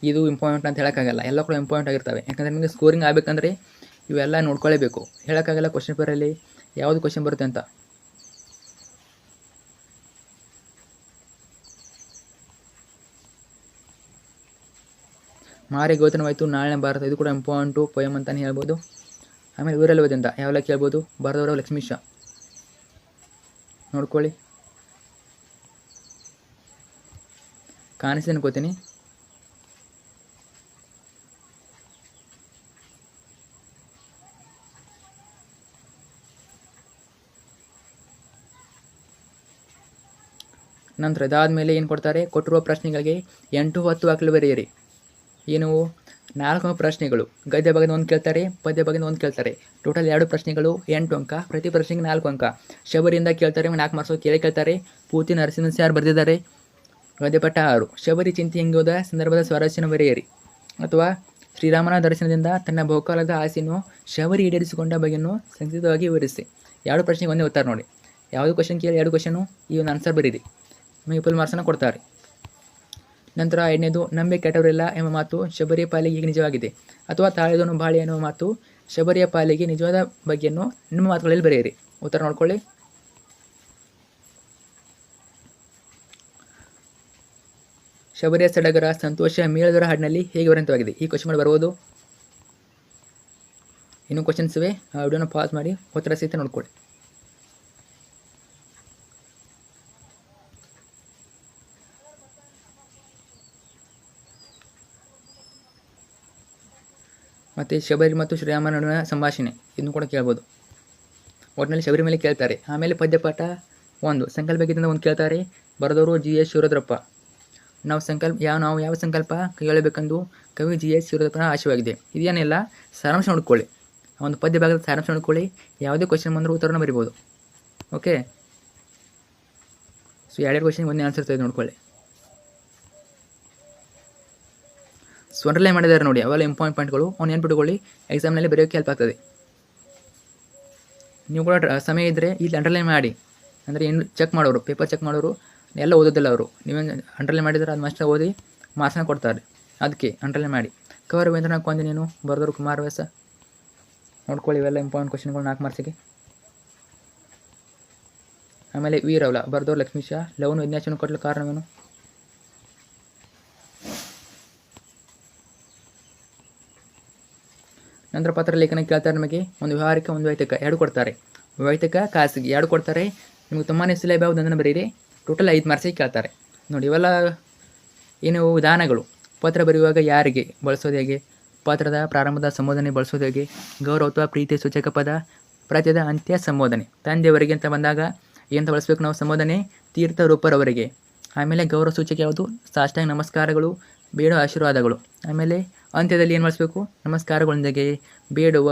ಇದು ಇಂಪಾರ್ಟೆಂಟ್ ಅಂತ ಹೇಳೋಕ್ಕಾಗಲ್ಲ, ಎಲ್ಲ ಕೂಡ ಇಂಪಾರ್ಟೆಂಟ್ ಆಗಿರ್ತವೆ. ಯಾಕಂದರೆ ನಿಮಗೆ ಸ್ಕೋರಿಂಗ್ ಆಗಬೇಕಂದ್ರೆ ಇವೆಲ್ಲ ನೋಡ್ಕೊಳ್ಳೇಬೇಕು. ಹೇಳೋಕ್ಕಾಗಲ್ಲ ಕ್ವಶನ್ ಪೇಪರಲ್ಲಿ ಯಾವುದು ಕ್ವಶನ್ ಬರುತ್ತೆ ಅಂತ. ಮಾರಿ ಗೋತನವಾಯಿತು ನಾಳಿನ ಭಾರತ, ಇದು ಕೂಡ ಇಂಪಾರ್ಟೆಂಟು, ಪೊಯಮ್ ಅಂತಲೇ ಹೇಳ್ಬೋದು. ಆಮೇಲೆ ಊರಲ್ಲವದಿಂದ ಯಾವೆಲ್ಲ ಕೇಳ್ಬೋದು. ಬರೆದವರು ಲಕ್ಷ್ಮೀಶ, ನೋಡ್ಕೊಳ್ಳಿ. ಕಾಣಿಸಿ ಅನ್ಕೋತೀನಿ. ನಂತರ ಇದಾದಮೇಲೆ ಏನು ಕೊಡ್ತಾರೆ, ಕೊಟ್ಟಿರುವ ಪ್ರಶ್ನೆಗಳಿಗೆ 8, 10 ವಾಕ್ಯಗಳು ಬರೆಯಿರಿ. ಏನು 4 ಪ್ರಶ್ನೆಗಳು, ಗದ್ಯ ಭಾಗದ 1 ಕೇಳ್ತಾರೆ, ಪದ್ಯ ಭಾಗದ 1 ಕೇಳ್ತಾರೆ. ಟೋಟಲ್ 2 ಪ್ರಶ್ನೆಗಳು 8 ಅಂಕ, ಪ್ರತಿ ಪ್ರಶ್ನೆಗೆ 4 ಅಂಕ. ಶಬರಿಯಿಂದ ಕೇಳ್ತಾರೆ, 4 ಮಾರ್ಕ್ಸು ಕೇಳ್ತಾರೆ. ಪೂತಿ ನರಸಿಂಹ ಯಾರು ಬರೆದಿದ್ದಾರೆ. ಗದ್ಯಪಾಠ 6, ಶಬರಿ ಚಿಂತೆ ಹಿಂಗೋದ ಸಂದರ್ಭದ ಸ್ವಾರಸ್ಯನ ಬರೆಯಿರಿ. ಅಥವಾ ಶ್ರೀರಾಮನ ದರ್ಶನದಿಂದ ತನ್ನ ಬಹುಕಾಲದ ಆಸೆಯನ್ನು ಶಬರಿ ಈಡೇರಿಸಿಕೊಂಡ ಬಗೆಯನ್ನು ಸಂಕ್ಷಿಪ್ತವಾಗಿ ವಿವರಿಸಿ. 2 ಪ್ರಶ್ನೆಗೆ ಒಂದೇ ಉತ್ತರ ನೋಡಿ. ಯಾವುದು ಕ್ವಶನ್ ಕೇಳಿ 2 ಕ್ವಶನು ಈ ಒಂದು ಆನ್ಸರ್ ಬರೀರಿ. ನಿಮಗೆ ಫುಲ್ ಮಾರ್ಕ್ಸನ್ನು ಕೊಡ್ತಾರೆ. ನಂತರ 2ನೇದು, ನಂಬೆ ಕೆಟ್ಟವರಿಲ್ಲ ಎಂಬ ಮಾತು ಶಬರಿಯ ಪಾಲಿಗೆ ಈಗ ನಿಜವಾಗಿದೆ. ಅಥವಾ ತಾಳಿದನು ಬಾಳೆ ಎನ್ನುವ ಮಾತು ಶಬರಿಯ ಪಾಲಿಗೆ ನಿಜವಾದ ಬಗ್ಗೆಯನ್ನು ನಿಮ್ಮ ಮಾತುಗಳಲ್ಲಿ ಬರೆಯಿರಿ. ಉತ್ತರ ನೋಡ್ಕೊಳ್ಳಿ. ಶಬರಿಯ ಸಡಗರ ಸಂತೋಷ ಮೇಳದರ ಹಾಡಿನಲ್ಲಿ ಹೇಗೆ ವರ್ಣಿತವಾಗಿದೆ. ಈ ಕ್ವಶನ್ ಮಾಡಿ ಬರ್ಬೋದು. ಇನ್ನೂ ಕ್ವಶನ್ಸ್ ಇವೆ, ಆ ವಿಡಿಯೋನ ಪಾಸ್ ಮಾಡಿ ಉತ್ತರ ಸಹಿತ ನೋಡ್ಕೊಳ್ಳಿ. ಮತ್ತು ಶಬರಿ ಮತ್ತು ಶ್ರೀರಾಮ ನಡುವಿನ ಸಂಭಾಷಣೆ, ಇದನ್ನು ಕೂಡ ಕೇಳ್ಬೋದು. ಒಟ್ಟಿನಲ್ಲಿ ಶಬರಿ ಮೇಲೆ ಕೇಳ್ತಾರೆ. ಆಮೇಲೆ ಪದ್ಯಪಾಠ 1, ಸಂಕಲ್ಪ ಗೀತೆಯಿಂದ 1 ಕೇಳ್ತಾರೆ. ಬರೆದವರು GS ಶಿವರುದ್ರಪ್ಪ. ನಾವು ಯಾವ ಸಂಕಲ್ಪ ಕೇಳಬೇಕೆಂದು ಕವಿ GS ಶಿವರುದ್ರಪ್ಪನ ಆಶಯವಾಗಿದೆ. ಇದೇನೆಲ್ಲ ಸಾರಾಂಶ ನೋಡ್ಕೊಳ್ಳಿ. ಒಂದು ಪದ್ಯ ಭಾಗದ ಸಾರಾಂಶ ನೋಡ್ಕೊಳ್ಳಿ. ಯಾವುದೇ ಕ್ವಶನ್ ಬಂದರೂ ಉತ್ತರನ ಬರಿಬೋದು. ಓಕೆ. ಸೊ 2 ಕ್ವಶನ್ಗೆ ಒಂದೇ ಆನ್ಸರ್ ತೆಗೆದು ನೋಡ್ಕೊಳ್ಳಿ. ಅಂಡರ್ಲೈನ್ ಮಾಡಿದ್ದಾರೆ ನೋಡಿ, ಅವೆಲ್ಲ ಇಂಪಾರ್ಟೆಂಟ್ ಪಾಯಿಂಟ್ಗಳು. ಅವ್ನು ನೆನ್ಪಿಟ್ಕೊಳ್ಳಿ, ಎಕ್ಸಾಮ್ನಲ್ಲಿ ಬರೆಯೋಕ್ಕೆ ಹೆಲ್ಪ್ ಆಗ್ತದೆ. ನೀವು ಕೂಡ ಸಮಯ ಇದ್ದರೆ ಇಲ್ಲಿ ಅಂಡರ್ಲೈನ್ ಮಾಡಿ. ಅಂದರೆ ಏನು ಚೆಕ್ ಮಾಡೋರು, ಪೇಪರ್ ಚೆಕ್ ಮಾಡೋರು ಎಲ್ಲ ಓದೋದಿಲ್ಲ ಅವರು. ನೀವೇನು ಅಂಡರ್ಲೈನ್ ಮಾಡಿದರೆ ಅದು ಮಸ್ಟ್ ಓದಿ ಮಾರ್ಕ್ಸನ್ನ ಕೊಡ್ತಾರೆ. ಅದಕ್ಕೆ ಅಂಡರ್ಲೈನ್ ಮಾಡಿ. ಕೌರವೇಂದ್ರನ ಕೊಂದಿನೇನು ಬರೆದವರು ಕುಮಾರವ್ಯಾಸ. ನೋಡ್ಕೊಳ್ಳಿ, ಇವೆಲ್ಲ ಇಂಪಾರ್ಟೆಂಟ್ ಕ್ವಶನ್ಗಳು 4 ಮಾರ್ಕ್ಸಿಗೆ. ಆಮೇಲೆ ವೀರವಲ ಬರೆದವರು ಲಕ್ಷ್ಮೀಶ. ಲವನು ವಿಜ್ಞಾಚನ ಕೊಡಲು ಕಾರಣವೇನು. ನಂತರ ಪತ್ರ ಲೇಖನ ಕೇಳ್ತಾರೆ. ನಮಗೆ ಒಂದು ವ್ಯವಹಾರಿಕ, ಒಂದು ವೈಯಕ್ತಿಕ 2 ಕೊಡ್ತಾರೆ. ವೈಯಕ್ತಿಕ, ಖಾಸಗಿ 2 ಕೊಡ್ತಾರೆ. ನಿಮಗೆ ತುಂಬಾ ಸುಲಭ ಯಾವುದನ್ನು ಬರೀರಿ. ಟೋಟಲ್ 5 ಮಾರ್ಕ್ಸಿಗೆ ಕೇಳ್ತಾರೆ ನೋಡಿ. ಇವೆಲ್ಲ ಏನು ವಿಧಾನಗಳು. ಪತ್ರ ಬರೆಯುವಾಗ ಯಾರಿಗೆ ಬಳಸೋದು ಹೇಗೆ, ಪತ್ರದ ಪ್ರಾರಂಭದ ಸಂಬೋಧನೆ ಬಳಸೋದು ಹೇಗೆ, ಗೌರವ ಅಥವಾ ಪ್ರೀತಿಯ ಸೂಚಕ ಪದ, ಪ್ರತ್ಯದ ಅಂತ್ಯ ಸಂಬೋಧನೆ. ತಂದೆಯವರಿಗೆ ಅಂತ ಬಂದಾಗ ಏನಂತ ಬಳಸಬೇಕು ನಾವು ಸಂಬೋಧನೆ, ತೀರ್ಥ ರೂಪರವರಿಗೆ. ಆಮೇಲೆ ಗೌರವ ಸೂಚಕ ಯಾವುದು, ಸಾಷ್ಟಾಂಗ ನಮಸ್ಕಾರಗಳು, ಬೇಡುವ ಆಶೀರ್ವಾದಗಳು. ಆಮೇಲೆ ಅಂತ್ಯದಲ್ಲಿ ಏನು ಬಳಸಬೇಕು? ನಮಸ್ಕಾರಗಳೊಂದಿಗೆ, ಬೇಡುವ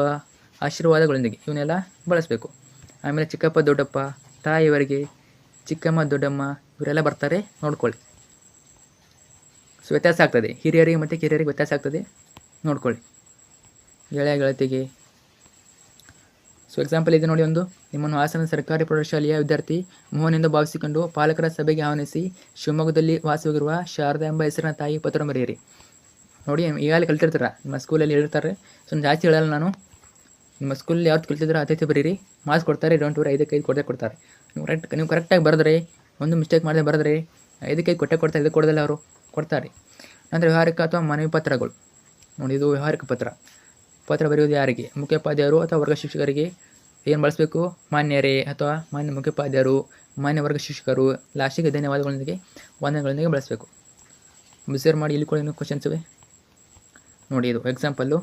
ಆಶೀರ್ವಾದಗಳೊಂದಿಗೆ ಇವನ್ನೆಲ್ಲ ಬಳಸಬೇಕು. ಆಮೇಲೆ ಚಿಕ್ಕಪ್ಪ ದೊಡ್ಡಪ್ಪ, ತಾಯಿಯವರಿಗೆ, ಚಿಕ್ಕಮ್ಮ ದೊಡ್ಡಮ್ಮ ಇವರೆಲ್ಲ ಬರ್ತಾರೆ, ನೋಡ್ಕೊಳ್ಳಿ. ಸೊ ವ್ಯತ್ಯಾಸ ಆಗ್ತದೆ, ಹಿರಿಯರಿಗೆ ಮತ್ತು ಕಿರಿಯರಿಗೆ ವ್ಯತ್ಯಾಸ ಆಗ್ತದೆ, ನೋಡ್ಕೊಳ್ಳಿ. ಗೆಳೆಯ ಗೆಳತಿಗೆ. ಸೊ ಎಕ್ಸಾಂಪಲ್ ಇದೆ ನೋಡಿ ಒಂದು. ನಿಮ್ಮನ್ನು ಹಾಸನ ಸರ್ಕಾರಿ ಪ್ರೌಢಶಾಲೆಯ ವಿದ್ಯಾರ್ಥಿ ಮೋಹನ್ ಎಂದು ಭಾವಿಸಿಕೊಂಡು ಪಾಲಕರ ಸಭೆಗೆ ಆಹ್ವಾನಿಸಿ ಶಿವಮೊಗ್ಗದಲ್ಲಿ ವಾಸವಾಗಿರುವ ಶಾರದಾ ಎಂಬ ಹೆಸರಿನ ತಾಯಿ ಪತ್ರ ಬರೆಯಿರಿ. ನೋಡಿ, ಈಗಾಗಲೇ ಕಲ್ತಿರ್ತೀರ, ನಿಮ್ಮ ಸ್ಕೂಲಲ್ಲಿ ಹೇಳಿರ್ತಾರೆ. ಸೊ ಜಾಸ್ತಿ ಹೇಳಲ್ಲ ನಾನು. ನಿಮ್ಮ ಸ್ಕೂಲಲ್ಲಿ ಯಾವ್ದು ಕಲ್ತಿದ್ರೆ ಅದೇ ಬರೀರಿ, ಮಾರ್ಕ್ಸ್ ಕೊಡ್ತಾರೆ. 5 ಕೊಟ್ಟೇ ಕೊಡ್ತಾರೆ. ನೀವು ಕರೆಕ್ಟಾಗಿ ಬರೆದ್ರೆ, ಒಂದು ಮಿಸ್ಟೇಕ್ ಮಾಡದೆ ಬರೆದ್ರೆ 5 ಕೊಟ್ಟೆ ಕೊಡ್ತಾರೆ. ಇದು ಕೊಡೋದಿಲ್ಲ ಅವರು, ಕೊಡ್ತಾರೆ. ನಂತರ ವ್ಯವಹಾರಿಕ ಅಥವಾ ಮನವಿ ಪತ್ರಗಳು. ನೋಡಿ, ಇದು ವ್ಯವಹಾರಿಕ ಪತ್ರ ಬರೆಯುವುದು ಯಾರಿಗೆ? ಮುಖ್ಯೋಪಾಧ್ಯಾಯರು ಅಥವಾ ವರ್ಗ ಶಿಕ್ಷಕರಿಗೆ. ಏನು ಬಳಸಬೇಕು? ಮಾನ್ಯರೇ ಅಥವಾ ಮಾನ್ಯ ಮುಖ್ಯೋಪಾಧ್ಯಾಯರು, ಮಾನ್ಯ ವರ್ಗ ಶಿಕ್ಷಕರು. ಲಾಸ್ಟಿಗೆ ಧನ್ಯವಾದಗಳೊಂದಿಗೆ, ವಂದನೆಗಳೊಂದಿಗೆ ಬಳಸಬೇಕು. ಬಿಸಿರ್ ಮಾಡಿ ಇಲ್ಲಿ ಕೂಡ ಇನ್ನೂ ಕ್ವಶನ್ಸ್ ಇವೆ ನೋಡಿ. ಇದು ಎಕ್ಸಾಂಪಲ್ಲು,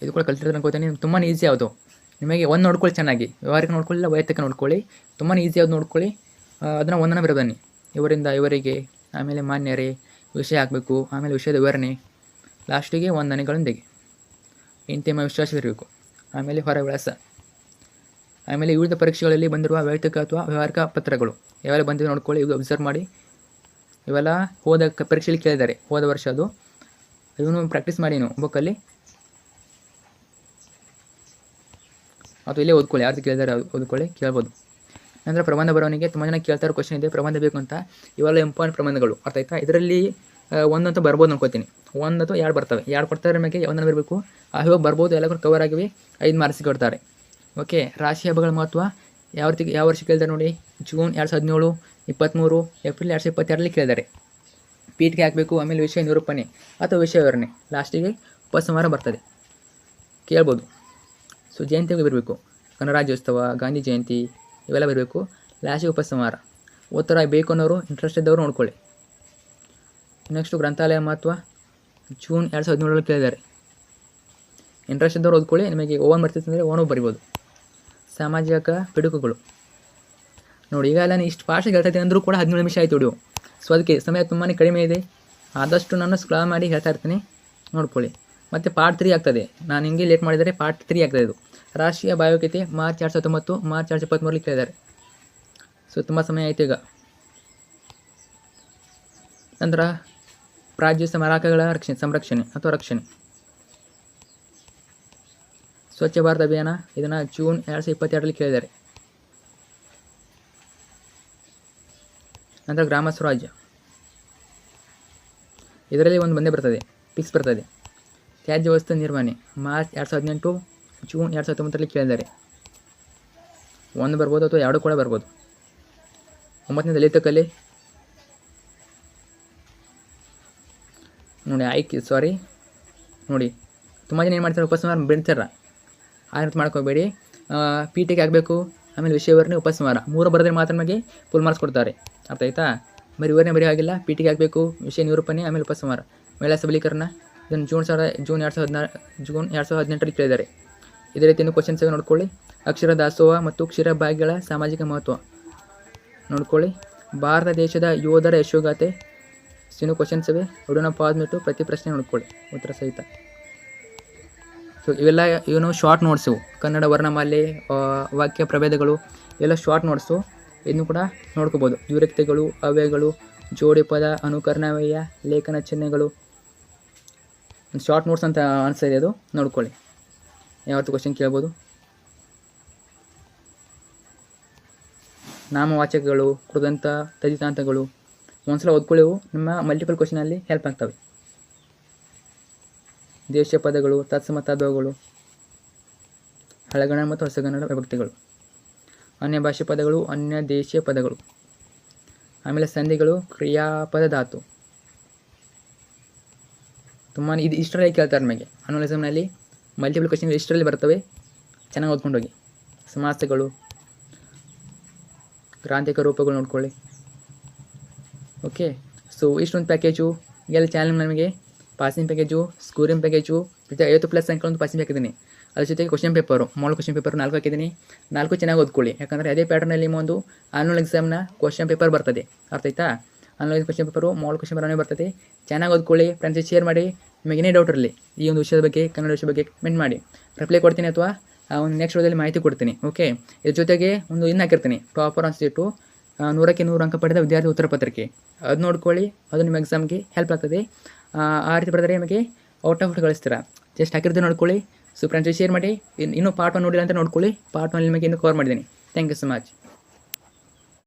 ಇದು ಕೂಡ ಕಲ್ತಿರೋದು ಅನ್ಕೋತೀನಿ. ತುಂಬಾ ಈಸಿ ಯಾವುದು ನಿಮಗೆ ಒಂದು ನೋಡ್ಕೊಳ್ಳಿ ಚೆನ್ನಾಗಿ. ವ್ಯವಹಾರಿಕ ನೋಡ್ಕೊಳ್ಳಿ, ವೈಯಕ್ತಿಕ ನೋಡ್ಕೊಳ್ಳಿ. ತುಂಬಾ ಈಸಿ ಯಾವ್ದು ನೋಡ್ಕೊಳ್ಳಿ. ಅದನ್ನು ಒಂದನ್ನು ಬರೋ ಬನ್ನಿ. ಇವರಿಂದ ಇವರಿಗೆ, ಆಮೇಲೆ ಮಾನ್ಯರೇ, ವಿಷಯ ಹಾಕಬೇಕು, ಆಮೇಲೆ ವಿಷಯದ ವಿವರಣೆ, ಲಾಸ್ಟಿಗೆ ವಂದನೆಗಳೊಂದಿಗೆ. ಇಂತಿಮ ವಿಶ್ವಾಸವಿರಬೇಕು. ಆಮೇಲೆ ಹೊರ ವಿಳಾಸ. ಆಮೇಲೆ ವಿವಿಧ ಪರೀಕ್ಷೆಗಳಲ್ಲಿ ಬಂದಿರುವ ವೈಯಕ್ತಿಕ ಅಥವಾ ವ್ಯವಹಾರಿಕ ಪತ್ರಗಳು ಯಾವೆಲ್ಲ ಬಂದಿವೆ ನೋಡ್ಕೊಳ್ಳಿ. ಇವು ಅಬ್ಸರ್ವ್ ಮಾಡಿ. ಇವೆಲ್ಲ ಹೋದ ಪರೀಕ್ಷೆಯಲ್ಲಿ ಕೇಳಿದ್ದಾರೆ, ಹೋದ ವರ್ಷ. ಅದು ಇವನು ಪ್ರಾಕ್ಟೀಸ್ ಮಾಡಿ ನೀವು ಬುಕ್ಕಲ್ಲಿ ಅಥವಾ ಇಲ್ಲೇ ಓದ್ಕೊಳ್ಳಿ. ಯಾರ್ದು ಕೇಳಿದ್ದಾರೆ ಓದ್ಕೊಳ್ಳಿ, ಕೇಳ್ಬೋದು. ನಂತರ ಪ್ರಬಂಧ ಬರೋನಿಗೆ ತುಂಬ ಜನ ಕೇಳ್ತಾರೆ, ಕ್ವಶನ್ ಇದೆ ಪ್ರಬಂಧ ಬೇಕು ಅಂತ. ಇವೆಲ್ಲ ಇಂಪಾರ್ಟೆಂಟ್ ಪ್ರಬಂಧಗಳು, ಅರ್ಥ ಆಯ್ತಾ? ಇದರಲ್ಲಿ ಒಂದಂತೂ ಬರ್ಬೋದು ಅನ್ಕೋತೀನಿ, 1 ಅಥವಾ 2 ಬರ್ತವೆ. 2 ಕೊಡ್ತಾರೆ ನಮಗೆ, ಒಂದನ್ನು ಬರಬೇಕು. ಇವಾಗ ಬರ್ಬೋದು, ಎಲ್ಲ ಕೂಡ ಕವರ್ ಆಗಿವೆ. 5 ಮಾರ್ಕ್ಸ್ ಕೊಡ್ತಾರೆ. ಓಕೆ. ರಾಶಿ ಹಬ್ಬಗಳ ಮಹತ್ವ ಯಾವ ವರ್ಷ ಕೇಳಿದ್ದಾರೆ ನೋಡಿ. ಜೂನ್ 2017, 23, ಏಪ್ರಿಲ್ 2022ರಲ್ಲಿ ಕೇಳಿದ್ದಾರೆ. ಪೀಠಿಗೆ ಹಾಕಬೇಕು. ಆಮೇಲೆ ವಿಷಯ ನಿರೂಪಣೆ ಅಥವಾ ವಿಷಯ ವಿವರಣೆ, ಲಾಸ್ಟಿಗೆ ಉಪಸಂಹಾರ ಬರ್ತದೆ, ಕೇಳ್ಬೋದು. ಸೊ ಜಯಂತಿಗೆ ಬರಬೇಕು. ಗಣರಾಜ್ಯೋತ್ಸವ, ಗಾಂಧಿ ಜಯಂತಿ ಇವೆಲ್ಲ ಬರಬೇಕು. ಲಾಸ್ಟಿಗೆ ಉಪಸಂಹಾರ. ಉತ್ತರ ಬೇಕು ಅನ್ನೋರು, ಇಂಟ್ರೆಸ್ಟ್ ಇದ್ದವರು ನೋಡ್ಕೊಳ್ಳಿ. ನೆಕ್ಸ್ಟು ಗ್ರಂಥಾಲಯ ಮಹತ್ವ ಜೂನ್ 2017ರಲ್ಲಿ ಕೇಳಿದ್ದಾರೆ. ಇಂಟ್ರೆಸ್ಟ್ ಇದ್ದವ್ರು ಓದ್ಕೊಳ್ಳಿ. ನಿಮಗೆ ಓವನ್ ಬರ್ತಿತ್ತು ಅಂದರೆ ಓನು ಬರಿಬೋದು. ಸಾಮಾಜಿಕ ಪಿಡುಕುಗಳು ನೋಡಿ. ಈಗ ನಾನು ಇಷ್ಟು ಫಾಸ್ಟಾಗಿ ಹೇಳ್ತಾ ಇದ್ದೀನಿ ಅಂದರೂ ಕೂಡ 17 ನಿಮಿಷ ಆಯಿತು ವಿಡಿಯೋ. ಸೊ ಅದಕ್ಕೆ ಸಮಯ ತುಂಬಾ ಕಡಿಮೆ ಇದೆ. ಆದಷ್ಟು ನಾನು ಸ್ಕ್ರಾಲ್ ಮಾಡಿ ಹೇಳ್ತಾ ಇರ್ತೀನಿ, ನೋಡ್ಕೊಳ್ಳಿ. ಮತ್ತು ಪಾರ್ಟ್ 3 ಆಗ್ತದೆ. ನಾನು ಹಿಂಗೆ ಲೇಟ್ ಮಾಡಿದರೆ ಪಾರ್ಟ್ 3 ಆಗ್ತದೆ. ಇದು ರಾಷ್ಟ್ರೀಯ ಭಾವೈಕ್ಯತೆ ಮಾರ್ಚ್ 2019, ಮಾರ್ಚ್ 2023ರಲ್ಲಿ ಕೇಳಿದ್ದಾರೆ. ಸೊ ತುಂಬ ಸಮಯ ಆಯಿತು ಈಗ. ನಂತರ ಪ್ರಾಚ್ಯ ಸ್ಮಾರಕಗಳ ಸಂರಕ್ಷಣೆ ಅಥವಾ ರಕ್ಷಣೆ. ಸ್ವಚ್ಛ ಭಾರತ ಅಭಿಯಾನ, ಇದನ್ನು ಜೂನ್ 2022ರಲ್ಲಿ ಕೇಳಿದ್ದಾರೆ. ನಂತರ ಗ್ರಾಮ ಸ್ವರಾಜ್ಯ, ಇದರಲ್ಲಿ ಒಂದು ಬಂದೇ ಬರ್ತದೆ, ಫಿಕ್ಸ್ ಬರ್ತದೆ. ತ್ಯಾಜ್ಯ ವಸ್ತು ನಿರ್ವಹಣೆ, ಮಾರ್ಚ್ 2018, ಜೂನ್ 2019ರಲ್ಲಿ ಕೇಳಿದ್ದಾರೆ. 1 ಬರ್ಬೋದು ಅಥವಾ 2 ಕೂಡ ಬರ್ಬೋದು. 9ನೇ ದಲಿತ ಕಲೆ ನೋಡಿ. ನೋಡಿ, ತುಂಬ ಜನ ಏನು ಮಾಡ್ತಾರೆ, ಉಪಸಂಹಾರ ಬಿಡ್ತಾರ. ಆ ರೀತಿ ಮಾಡ್ಕೋಬೇಡಿ. ಪೀಠಿಗೆ ಆಗಬೇಕು. ಆಮೇಲೆ ವಿಷಯ ವಿವರಣೆ, ಉಪಸಂಹಾರ 3 ಬರೆದ್ರೆ ಮಾತ್ರ ನಮಗೆ ಫುಲ್ ಮಾರ್ಕ್ಸ್ ಕೊಡ್ತಾರೆ. ಅರ್ಥ ಆಯ್ತಾ? ಬರೀ ವಿವರಣೆ ಬರೀ ಆಗಿಲ್ಲ. ಪೀಠಿಗೆ ಆಗಬೇಕು, ವಿಷಯ ನಿರೂಪಣೆ, ಆಮೇಲೆ ಉಪಸಂಹಾರ. ಮಹಿಳಾ ಸಬಲೀಕರಣ, ಇದನ್ನು ಜೂನ್ 2018ರಲ್ಲಿ ಕೇಳಿದ್ದಾರೆ. ಇದೇ ರೀತಿ ಇನ್ನೂ ಕ್ವಶನ್ಸ್ ನೋಡ್ಕೊಳ್ಳಿ. ಅಕ್ಷರ ದಾಸೋಹ ಮತ್ತು ಕ್ಷೀರ ಭಾಗ್ಯಗಳ ಸಾಮಾಜಿಕ ಮಹತ್ವ ನೋಡ್ಕೊಳ್ಳಿ. ಭಾರತ ದೇಶದ ಯೋಧರ ಯಶೋಗಾಥೆ, ಇನ್ನೂ ಕ್ವಶನ್ಸ್ ಇವೆ. ವಿಡಿಯೋನ ಪಾಸ್ ಬಿಟ್ಟು ಪ್ರತಿ ಪ್ರಶ್ನೆ ನೋಡ್ಕೊಳ್ಳಿ, ಉತ್ತರ ಸಹಿತ. ಸೊ ಇವೆಲ್ಲ ಇವನು ಶಾರ್ಟ್ ನೋಟ್ಸು. ಕನ್ನಡ ವರ್ಣಮಾಲೆ, ವಾಕ್ಯ ಪ್ರಭೇದಗಳು ಇವೆಲ್ಲ ಶಾರ್ಟ್ ನೋಟ್ಸು. ಇದನ್ನು ಕೂಡ ನೋಡ್ಕೋಬೋದು. ದ್ವಿರಕ್ತಿಗಳು, ಅವ್ಯಯಗಳು, ಜೋಡಿ ಪದ, ಅನುಕರಣವ್ಯಯ, ಲೇಖನ ಚಿಹ್ನೆಗಳು. ಶಾರ್ಟ್ ನೋಟ್ಸ್ ಅಂತ ಅನಿಸ್ತಿದೆ, ಅದು ನೋಡ್ಕೊಳ್ಳಿ. ಯಾವತ್ತು ಕ್ವಶನ್ ಕೇಳ್ಬೋದು. ನಾಮವಾಚಕಗಳು, ಕೃದಂತ, ತದಿತಾಂತಗಳು ಒಂದ್ಸಲ ಓದ್ಕೊಳ್ಳಿ. ನಿಮ್ಮ ಮಲ್ಟಿಪಲ್ ಕ್ವಶನಲ್ಲಿ ಹೆಲ್ಪ್ ಆಗ್ತವೆ. ದೇಶೀಯ ಪದಗಳು, ತತ್ಸಮ ತದ್ಭವಗಳು, ಹಳಗನ್ನಡ ಮತ್ತು ಹೊಸಗನ್ನಡ ವಿಭಕ್ತಿಗಳು, ಅನ್ಯ ಭಾಷೆ ಪದಗಳು, ಅನ್ಯ ದೇಶೀಯ ಪದಗಳು, ಆಮೇಲೆ ಸಂಧಿಗಳು, ಕ್ರಿಯಾಪದ ಧಾತು. ತುಂಬಾ ಇಷ್ಟರಲ್ಲಿ ಕೇಳ್ತಾರೆ ನಮಗೆ. ಅನಾಲಿಸಮ್ನಲ್ಲಿ ಮಲ್ಟಿಪಲ್ ಕ್ವಶನ್ ಇಷ್ಟರಲ್ಲಿ ಬರ್ತವೆ, ಚೆನ್ನಾಗಿ ಓದ್ಕೊಂಡು ಹೋಗಿ. ಸಮಾಸಗಳು, ಗ್ರಾಂಥಿಕ ರೂಪಗಳು ನೋಡ್ಕೊಳ್ಳಿ. ಓಕೆ. ಸೊ ಇಷ್ಟೊಂದು ಪ್ಯಾಕೇಜು ಎಲ್ಲ ಚಾನಲ್ ನಮಗೆ ಪಾಸಿಂಗ್ ಪ್ಯಾಕೇಜು, ಸ್ಕೋರಿಂಗ್ ಪ್ಯಾಕೇಜು, ಜೊತೆ 50+ ಅಂಕಗಳೊಂದು ಪಾಸಿಂಗ್ ಹಾಕಿದ್ದೀನಿ. ಅದ್ರ ಜೊತೆಗೆ question paper, model question paper 4 ಹಾಕಿದ್ದೀನಿ. 4 ಚೆನ್ನಾಗಿ ಓದ್ಕೊಳ್ಳಿ. ಯಾಕಂದರೆ ಅದೇ ಪ್ಯಾಟರ್ನಲ್ಲಿ ಒಂದು ಆನ್ಯುವಲ್ ಎಕ್ಸಾಮ್ನ ಕ್ವಶನ್ ಪೇಪರ್ ಬರ್ತದೆ. ಅರ್ಥ ಆಯ್ತಾ? Analyse question paper mall question paper ಬರ್ತದೆ. ಚೆನ್ನಾಗಿ ಓದ್ಕೊಳ್ಳಿ ಫ್ರೆಂಡ್ಸ್, ಶೇರ್ ಮಾಡಿ. ನಿಮಗೆ ಏನೇ ಡೌಟ್ ಇರಲಿ ಈ ಒಂದು ವಿಷಯದ ಬಗ್ಗೆ, ಕನ್ನಡ ವಿಷಯದ ಬಗ್ಗೆ ಕಮೆಂಟ್ ಮಾಡಿ, ರಿಪ್ಲೈ ಕೊಡ್ತೀನಿ ಅಥವಾ ಒಂದು ನೆಕ್ಸ್ಟ್ ವಿಡಿಯೋದಲ್ಲಿ ಮಾಹಿತಿ ಕೊಡ್ತೀನಿ. ಓಕೆ, ಇದ್ರ ಜೊತೆಗೆ ಒಂದು ಇನ್ನು ಹಾಕಿರ್ತೀನಿ, ಟಾಪರ್ ಅನ್ಸ್ಬಿಟ್ಟು 100ಕ್ಕೆ 100 ಅಂಕ ಪಡೆದ ವಿದ್ಯಾರ್ಥಿ ಉತ್ತರ ಪತ್ರಿಕೆ. ಅದು ನೋಡ್ಕೊಳ್ಳಿ, ಅದು ನಿಮ್ಮ ಎಕ್ಸಾಮ್ಗೆ ಹೆಲ್ಪ್ ಆಗ್ತದೆ. ಆ ರೀತಿ ಬರೆದರೆ ನಿಮಗೆ ಔಟ್ ಆಫ್ ಗಳಿಸ್ತೀರಾ. ಜಸ್ಟ್ ಹಾಕಿರ್ತೀನಿ ನೋಡ್ಕೊಳ್ಳಿ. ಸೊ ಫ್ರೆಂಡ್ಸ್, ಶೇರ್ ಮಾಡಿ. ಇನ್ನೂ ಪಾರ್ಟ್ 1 ನೋಡಿಲ್ಲ ಅಂತ ನೋಡ್ಕೊಳ್ಳಿ. ಪಾರ್ಟ್ 1 ನಿಮಗೆ ಇನ್ನೂ ಕವರ್ ಮಾಡಿದ್ದೀನಿ. Thank you so much.